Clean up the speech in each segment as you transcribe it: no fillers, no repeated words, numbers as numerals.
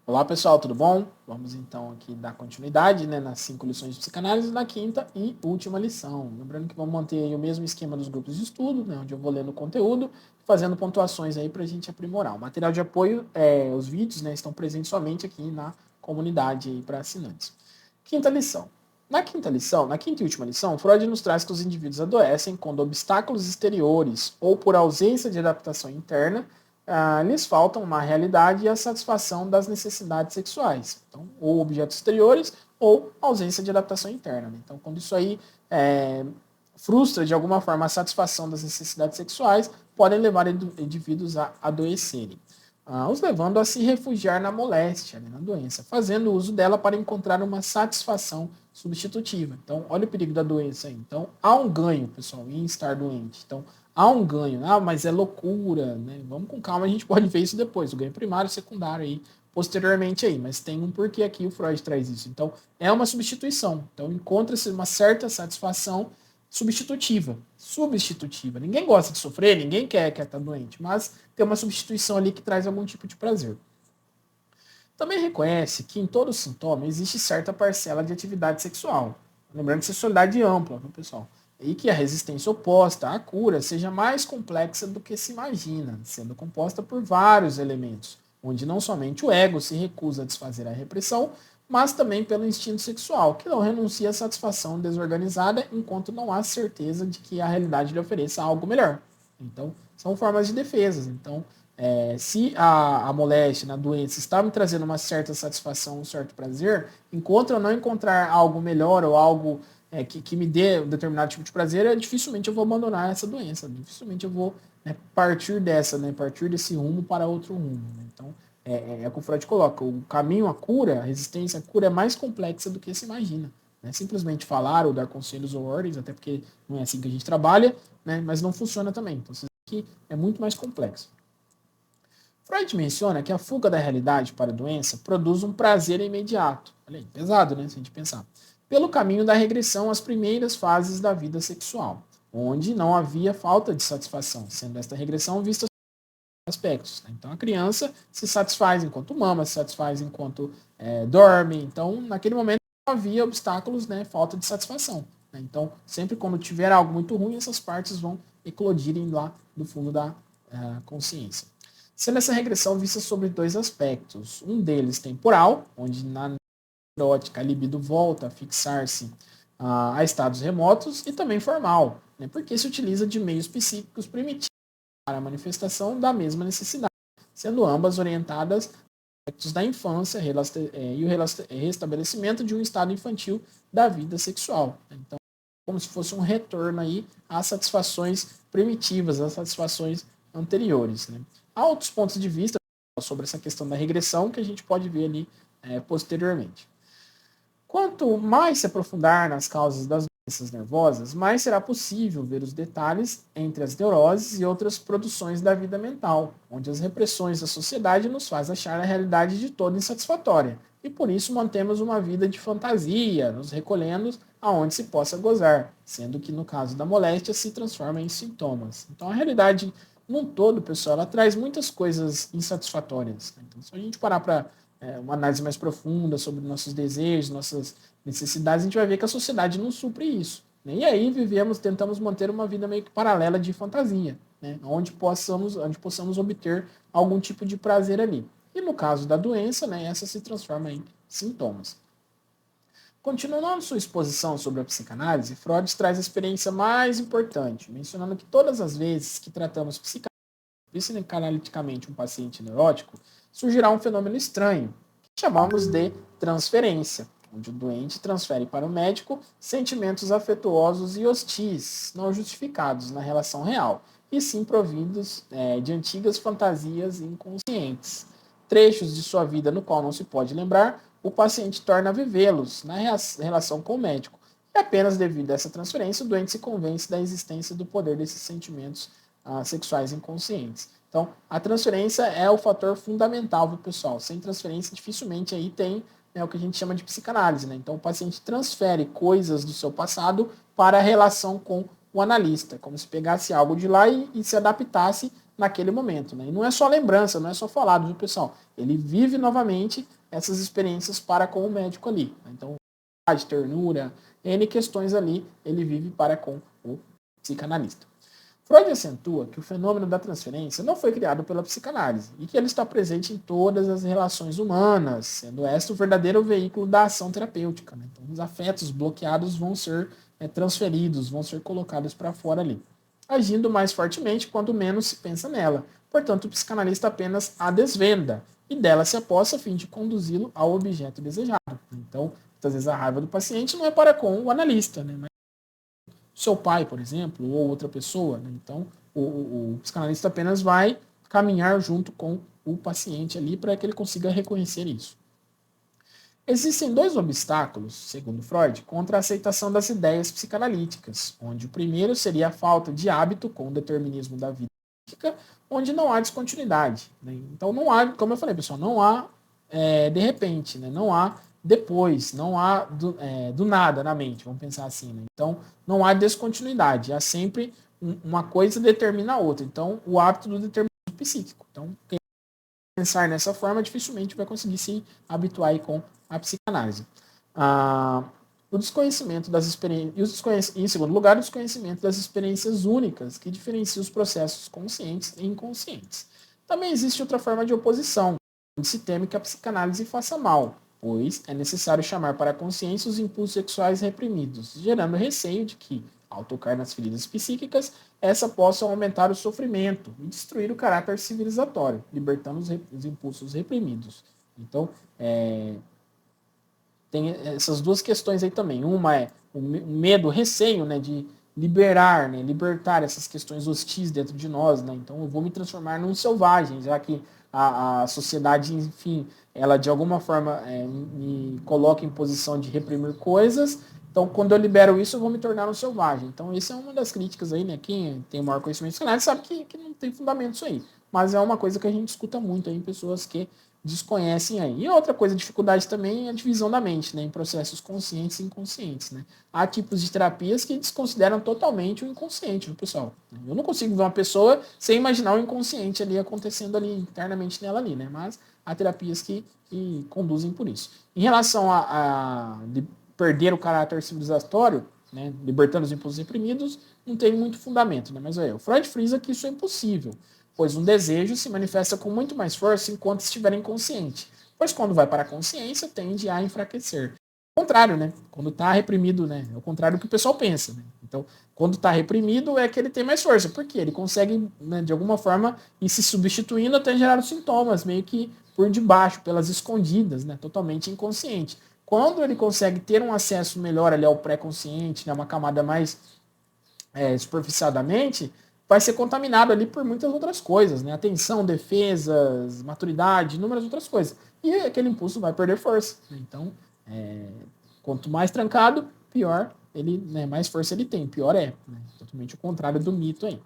Olá pessoal, tudo bom? Vamos então aqui dar continuidade, né, nas 5 lições de psicanálise, na quinta e última lição. Lembrando que vamos manter aí o mesmo esquema dos grupos de estudo, né, onde eu vou lendo o conteúdo, fazendo pontuações aí para a gente aprimorar. O material de apoio, os vídeos, né, estão presentes somente aqui na comunidade aí para assinantes. Quinta lição. Na quinta e última lição, Freud nos traz que os indivíduos adoecem quando obstáculos exteriores ou por ausência de adaptação interna lhes faltam uma realidade e a satisfação das necessidades sexuais. Então, ou objetos exteriores ou ausência de adaptação interna. Né? Então, quando isso aí frustra de alguma forma a satisfação das necessidades sexuais, podem levar indivíduos a adoecerem. Os levando a se refugiar na moléstia, né, na doença, fazendo uso dela para encontrar uma satisfação substitutiva. Então, olha o perigo da doença aí. Então, há um ganho, pessoal, em estar doente. Então, há um ganho. Mas é loucura, né? Vamos com calma, a gente pode ver isso depois. O ganho primário e secundário aí, posteriormente aí. Mas tem um porquê aqui o Freud traz isso. Então, é uma substituição. Então, encontra-se uma certa satisfação substitutiva. Substitutiva. Ninguém gosta de sofrer, ninguém quer estar doente, mas tem uma substituição ali que traz algum tipo de prazer. Também reconhece que em todo sintoma existe certa parcela de atividade sexual. Lembrando que sexualidade ampla, viu, pessoal? E que a resistência oposta à cura seja mais complexa do que se imagina, sendo composta por vários elementos, onde não somente o ego se recusa a desfazer a repressão, mas também pelo instinto sexual, que não renuncia à satisfação desorganizada enquanto não há certeza de que a realidade lhe ofereça algo melhor. Então, são formas de defesas. Então, se a moléstia, a doença, está me trazendo uma certa satisfação, um certo prazer, enquanto eu não encontrar algo melhor ou algo que me dê um determinado tipo de prazer, dificilmente eu vou abandonar essa doença, dificilmente eu vou partir partir desse rumo para outro rumo. Né? Então, é o que o Freud coloca, o caminho à cura, a resistência à cura é mais complexa do que se imagina. Não é simplesmente falar ou dar conselhos ou ordens, até porque não é assim que a gente trabalha, né? Mas não funciona também. Então, isso aqui é muito mais complexo. Freud menciona que a fuga da realidade para a doença produz um prazer imediato. Olha aí, pesado, né? Se a gente pensar. Pelo caminho da regressão às primeiras fases da vida sexual, onde não havia falta de satisfação, sendo esta regressão vista aspectos. Né? Então a criança se satisfaz enquanto mama, se satisfaz enquanto dorme. Então, naquele momento não havia obstáculos, né? Falta de satisfação. Né? Então, sempre quando tiver algo muito ruim, essas partes vão eclodirem lá do fundo da consciência. Sendo essa regressão vista sobre dois aspectos. Um deles temporal, onde na neurótica a libido volta a fixar-se a estados remotos, e também formal, né, porque se utiliza de meios psíquicos primitivos para a manifestação da mesma necessidade, sendo ambas orientadas a aspectos da infância e o restabelecimento de um estado infantil da vida sexual. Então, como se fosse um retorno aí às satisfações primitivas, às satisfações anteriores. Né? Há outros pontos de vista sobre essa questão da regressão que a gente pode ver ali posteriormente. Quanto mais se aprofundar nas causas das doenças nervosas, mais será possível ver os detalhes entre as neuroses e outras produções da vida mental, onde as repressões da sociedade nos faz achar a realidade de toda insatisfatória, e por isso mantemos uma vida de fantasia, nos recolhendo aonde se possa gozar, sendo que no caso da moléstia se transforma em sintomas. Então a realidade num todo, pessoal, ela traz muitas coisas insatisfatórias. Então se a gente parar para uma análise mais profunda sobre nossos desejos, nossas necessidades, a gente vai ver que a sociedade não supre isso. Né? E aí tentamos manter uma vida meio que paralela de fantasia, né? onde possamos obter algum tipo de prazer ali. E no caso da doença, né, essa se transforma em sintomas. Continuando sua exposição sobre a psicanálise, Freud traz a experiência mais importante, mencionando que todas as vezes que tratamos psicanaliticamente um paciente neurótico, surgirá um fenômeno estranho, que chamamos de transferência, onde o doente transfere para o médico sentimentos afetuosos e hostis, não justificados na relação real, e sim provindos de antigas fantasias inconscientes. Trechos de sua vida no qual não se pode lembrar, o paciente torna a vivê-los na relação com o médico. E apenas devido a essa transferência, o doente se convence da existência do poder desses sentimentos sexuais inconscientes. Então, a transferência é o fator fundamental, viu, pessoal? Sem transferência, dificilmente aí tem o que a gente chama de psicanálise, né? Então, o paciente transfere coisas do seu passado para a relação com o analista, como se pegasse algo de lá e se adaptasse naquele momento, né? E não é só lembrança, não é só falado, viu, pessoal? Ele vive novamente essas experiências para com o médico ali. Então, de ternura, N questões ali, ele vive para com o psicanalista. Freud acentua que o fenômeno da transferência não foi criado pela psicanálise e que ele está presente em todas as relações humanas, sendo esta o verdadeiro veículo da ação terapêutica, né? Então, os afetos bloqueados vão ser transferidos, vão ser colocados para fora ali, agindo mais fortemente quando menos se pensa nela. Portanto, o psicanalista apenas a desvenda e dela se aposta a fim de conduzi-lo ao objeto desejado. Então, muitas vezes a raiva do paciente não é para com o analista, né? Mas seu pai, por exemplo, ou outra pessoa, né? Então, o psicanalista apenas vai caminhar junto com o paciente ali para que ele consiga reconhecer isso. Existem dois obstáculos, segundo Freud, contra a aceitação das ideias psicanalíticas, onde o primeiro seria a falta de hábito com o determinismo da vida psíquica, onde não há descontinuidade, né? Então não há, como eu falei, pessoal, não há de repente, né? Não há depois, não há do nada na mente, vamos pensar assim, né? Então não há descontinuidade, há sempre uma coisa determina a outra. Então o hábito do determinismo psíquico. Então quem pensar nessa forma dificilmente vai conseguir se habituar aí com a psicanálise. O desconhecimento das experiências, em segundo lugar, o desconhecimento das experiências únicas que diferenciam os processos conscientes e inconscientes. Também existe outra forma de oposição, onde se teme que a psicanálise faça mal, pois é necessário chamar para a consciência os impulsos sexuais reprimidos, gerando receio de que, ao tocar nas feridas psíquicas, essa possa aumentar o sofrimento e destruir o caráter civilizatório, libertando os impulsos reprimidos. Então, tem essas duas questões aí também. Uma é o medo, o receio, né, de liberar, né, libertar essas questões hostis dentro de nós, né? Então eu vou me transformar num selvagem, já que a sociedade, enfim, ela de alguma forma me coloca em posição de reprimir coisas. Então, quando eu libero isso, eu vou me tornar um selvagem. Então, essa é uma das críticas aí, né? Quem tem o maior conhecimento psicanálise sabe que não tem fundamento isso aí. Mas é uma coisa que a gente escuta muito aí em pessoas que desconhecem aí. E outra coisa, dificuldade também é a divisão da mente, né, em processos conscientes e inconscientes, né. Há tipos de terapias que desconsideram totalmente o inconsciente, viu, pessoal? Eu não consigo ver uma pessoa sem imaginar o inconsciente ali acontecendo ali internamente nela ali, né, mas há terapias que conduzem por isso. Em relação a perder o caráter civilizatório, né, libertando os impulsos reprimidos, não tem muito fundamento, né, mas o Freud frisa que isso é impossível, pois um desejo se manifesta com muito mais força enquanto estiver inconsciente, pois quando vai para a consciência tende a enfraquecer. O contrário, né? Quando está reprimido, né? É o contrário do que o pessoal pensa, né? Então, quando está reprimido é que ele tem mais força, porque ele consegue, né, de alguma forma, ir se substituindo até gerar os sintomas, meio que por debaixo, pelas escondidas, né? Totalmente inconsciente. Quando ele consegue ter um acesso melhor ali ao pré-consciente, né, uma camada mais superficial da mente, vai ser contaminado ali por muitas outras coisas, né? Atenção, defesas, maturidade, inúmeras outras coisas. E aquele impulso vai perder força. Né? Então, quanto mais trancado, pior ele, né, mais força ele tem, pior é. Né? Totalmente o contrário do mito aí.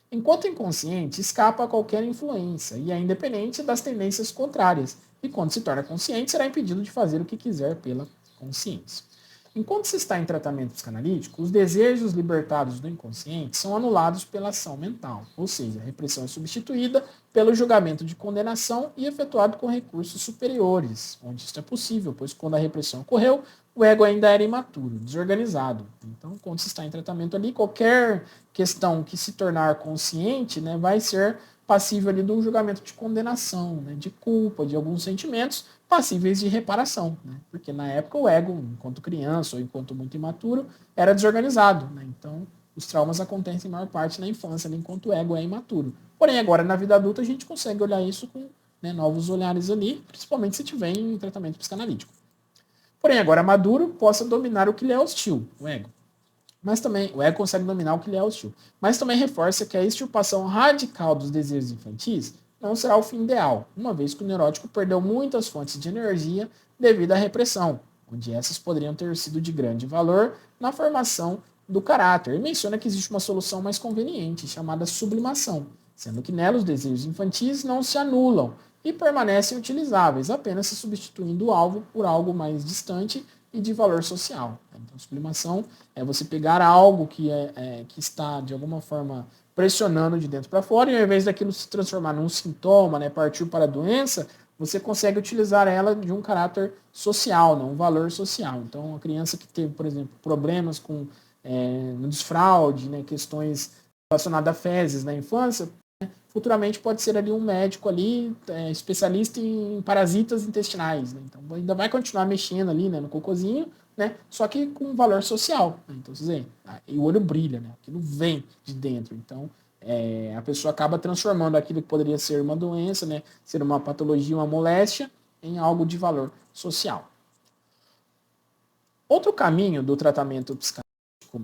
Enquanto inconsciente, escapa a qualquer influência e é independente das tendências contrárias. E quando se torna consciente, será impedido de fazer o que quiser pela consciência. Enquanto se está em tratamento psicanalítico, os desejos libertados do inconsciente são anulados pela ação mental, ou seja, a repressão é substituída pelo julgamento de condenação e efetuado com recursos superiores, onde isso é possível, pois quando a repressão ocorreu, o ego ainda era imaturo, desorganizado. Então, quando se está em tratamento ali, qualquer questão que se tornar consciente, né, vai ser passível ali de um julgamento de condenação, né, de culpa, de alguns sentimentos passíveis de reparação, né? Porque na época o ego, enquanto criança ou enquanto muito imaturo, era desorganizado, né? Então os traumas acontecem em maior parte na infância, né, enquanto o ego é imaturo. Porém agora na vida adulta a gente consegue olhar isso com, né, novos olhares ali, principalmente se tiver em tratamento psicanalítico. Porém agora maduro possa dominar o que lhe é hostil, o ego. Mas também o ego consegue dominar o que lhe é hostil. Mas também reforça que a extirpação radical dos desejos infantis não será o fim ideal, uma vez que o neurótico perdeu muitas fontes de energia devido à repressão, onde essas poderiam ter sido de grande valor na formação do caráter. E menciona que existe uma solução mais conveniente, chamada sublimação, sendo que nela os desejos infantis não se anulam e permanecem utilizáveis, apenas se substituindo o alvo por algo mais distante e de valor social. Então, sublimação é você pegar algo que está, de alguma forma, pressionando de dentro para fora, e ao invés daquilo se transformar num sintoma, né, partir para a doença, você consegue utilizar ela de um caráter social, né, um valor social. Então, a criança que teve, por exemplo, problemas com no desfraude, né, questões relacionadas a fezes na infância, futuramente pode ser ali um médico ali, especialista em parasitas intestinais, né? Então ainda vai continuar mexendo ali, né, no cocôzinho, né, só que com um valor social, né? Então, vocês veem, e o olho brilha, né, aquilo vem de dentro, então a pessoa acaba transformando aquilo que poderia ser uma doença, né, ser uma patologia, uma moléstia, em algo de valor social. Outro caminho do tratamento psicanalítico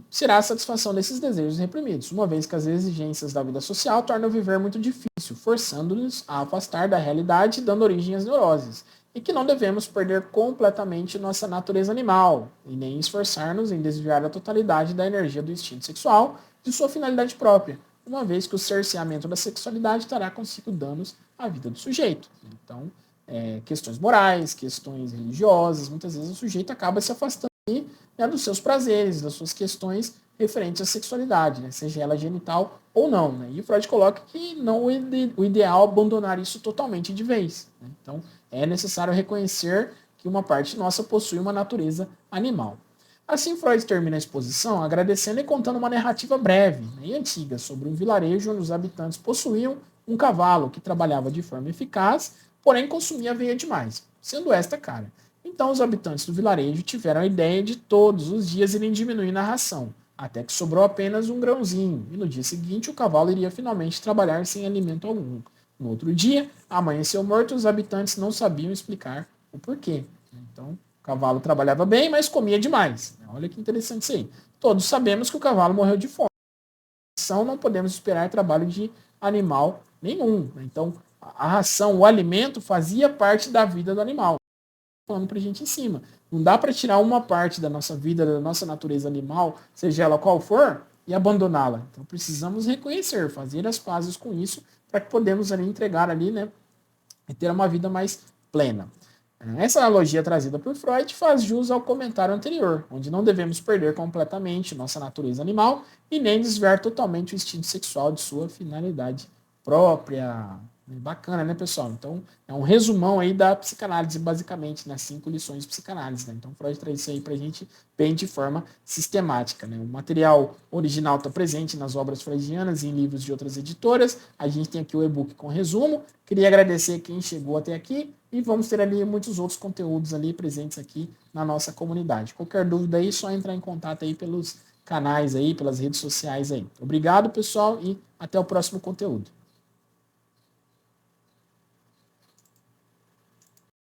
será a satisfação desses desejos reprimidos, uma vez que as exigências da vida social tornam o viver muito difícil, forçando-nos a afastar da realidade, dando origem às neuroses, e que não devemos perder completamente nossa natureza animal, e nem esforçar-nos em desviar a totalidade da energia do instinto sexual de sua finalidade própria, uma vez que o cerceamento da sexualidade trará consigo danos à vida do sujeito. Então, questões morais, questões religiosas, muitas vezes o sujeito acaba se afastando dos seus prazeres, das suas questões referentes à sexualidade, né, seja ela genital ou não. Né? E o Freud coloca que não o ideal é abandonar isso totalmente de vez. Né? Então, é necessário reconhecer que uma parte nossa possui uma natureza animal. Assim, Freud termina a exposição agradecendo e contando uma narrativa breve, né, e antiga sobre um vilarejo onde os habitantes possuíam um cavalo que trabalhava de forma eficaz, porém consumia aveia demais, sendo esta cara. Então os habitantes do vilarejo tiveram a ideia de todos os dias irem diminuindo a ração, até que sobrou apenas um grãozinho, e no dia seguinte o cavalo iria finalmente trabalhar sem alimento algum. No outro dia, amanheceu morto e os habitantes não sabiam explicar o porquê. Então, o cavalo trabalhava bem, mas comia demais. Olha que interessante isso aí. Todos sabemos que o cavalo morreu de fome. Não podemos esperar trabalho de animal nenhum. Então, a ração, o alimento fazia parte da vida do animal. Falando pra gente em cima. Não dá para tirar uma parte da nossa vida, da nossa natureza animal, seja ela qual for, e abandoná-la. Então precisamos reconhecer, fazer as pazes com isso, para que podemos ali entregar ali, né, e ter uma vida mais plena. Essa analogia trazida por Freud faz jus ao comentário anterior, onde não devemos perder completamente nossa natureza animal e nem desviar totalmente o instinto sexual de sua finalidade própria. Bacana, né, pessoal? Então, é um resumão aí da psicanálise, basicamente, nas 5 lições de psicanálise. Né? Então, Freud traz isso aí pra gente bem de forma sistemática. Né? O material original está presente nas obras freudianas e em livros de outras editoras. A gente tem aqui o e-book com resumo. Queria agradecer quem chegou até aqui e vamos ter ali muitos outros conteúdos ali presentes aqui na nossa comunidade. Qualquer dúvida aí, só entrar em contato aí pelos canais aí, pelas redes sociais aí. Obrigado, pessoal, e até o próximo conteúdo.